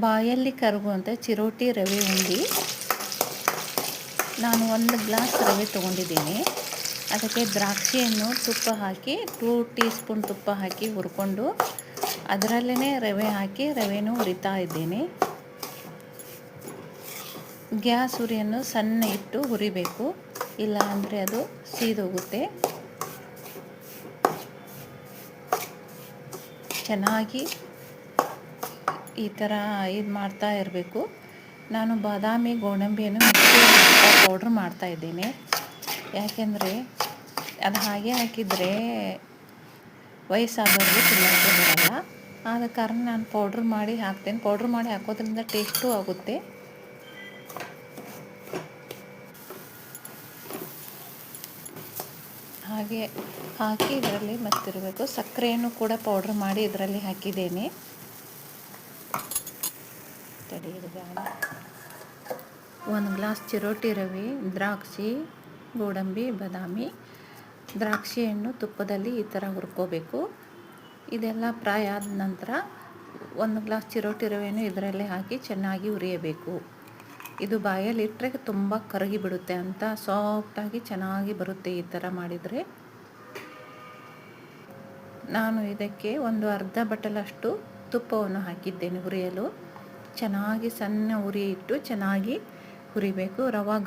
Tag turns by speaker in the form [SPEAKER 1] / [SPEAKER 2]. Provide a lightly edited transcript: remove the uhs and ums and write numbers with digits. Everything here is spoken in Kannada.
[SPEAKER 1] ಬಾಯಲ್ಲಿ ಕರಗುವಂಥ ಚಿರೋಟಿ ರವೆ ಉಂಡೆ. ನಾನು 1 ಗ್ಲಾಸ್ ರವೆ ತೊಗೊಂಡಿದ್ದೀನಿ. ಅದಕ್ಕೆ ದ್ರಾಕ್ಷಿಯನ್ನು ತುಪ್ಪ ಹಾಕಿ 2 ಟೀ ಸ್ಪೂನ್ ತುಪ್ಪ ಹಾಕಿ ಹುರ್ಕೊಂಡು ಅದರಲ್ಲೇ ರವೆ ಹಾಕಿ ರವೆನೂ ಹುರಿತಾ ಇದ್ದೀನಿ. ಗ್ಯಾಸ್ ಉರಿಯನ್ನು ಸಣ್ಣ ಇಟ್ಟು ಹುರಿಬೇಕು, ಇಲ್ಲ ಅಂದರೆ ಅದು ಸೀದೋಗುತ್ತೆ. ಚೆನ್ನಾಗಿ ಈ ಥರ ಇದು ಮಾಡ್ತಾ ಇರಬೇಕು. ನಾನು ಬಾದಾಮಿ ಗೋಡಂಬಿಯನ್ನು ಮಿಕ್ಸಿಯಲ್ಲಿ ಪೌಡ್ರ್ ಮಾಡ್ತಾಯಿದ್ದೇನೆ. ಯಾಕೆಂದರೆ ಅದು ಹಾಗೆ ಹಾಕಿದರೆ ವಯಸ್ಸಾದವ್ರಿಗೆ ತಿನ್ನೋಕ್ಕೆ ಬರಲ್ಲ. ಆದ ಕಾರಣ ನಾನು ಪೌಡ್ರ್ ಮಾಡಿ ಹಾಕ್ತೇನೆ. ಪೌಡ್ರ್ ಮಾಡಿ ಹಾಕೋದ್ರಿಂದ ಟೇಸ್ಟೂ ಆಗುತ್ತೆ. ಹಾಗೆ ಹಾಕಿ ಇದರಲ್ಲಿ ಮತ್ತಿರಬೇಕು. ಸಕ್ಕರೆಯನ್ನು ಕೂಡ ಪೌಡ್ರ್ ಮಾಡಿ ಇದರಲ್ಲಿ ಹಾಕಿದ್ದೇನೆ. ತಡೆಯಿರಿಗಾಲ 1 ಗ್ಲಾಸ್ ಚಿರೋಟಿ ರವೆ, ದ್ರಾಕ್ಷಿ, ಗೋಡಂಬಿ, ಬಾದಾಮಿ. ದ್ರಾಕ್ಷಿಯನ್ನು ತುಪ್ಪದಲ್ಲಿ ಈ ಥರ ಹುರ್ಕೋಬೇಕು. ಇದೆಲ್ಲ ಫ್ರೈ ಆದ ನಂತರ 1 ಗ್ಲಾಸ್ ಚಿರೋಟಿ ರವೆಯನ್ನು ಇದರಲ್ಲೇ ಹಾಕಿ ಚೆನ್ನಾಗಿ ಹುರಿಯಬೇಕು. ಇದು ಬಾಯಲ್ಲಿ ಇಟ್ಟರೆ ತುಂಬ ಕರಗಿ ಬಿಡುತ್ತೆ ಅಂತ ಸಾಫ್ಟಾಗಿ ಚೆನ್ನಾಗಿ ಬರುತ್ತೆ ಈ ಥರ ಮಾಡಿದರೆ. ನಾನು ಇದಕ್ಕೆ ಒಂದು ಅರ್ಧ ಬಟ್ಟಲಷ್ಟು ತುಪ್ಪವನ್ನು ಹಾಕಿದ್ದೇನೆ ಹುರಿಯಲು. ಚೆನ್ನಾಗಿ ಸಣ್ಣ ಉರಿ ಇಟ್ಟು ಚೆನ್ನಾಗಿ ಹುರಿಬೇಕು. ರವೆ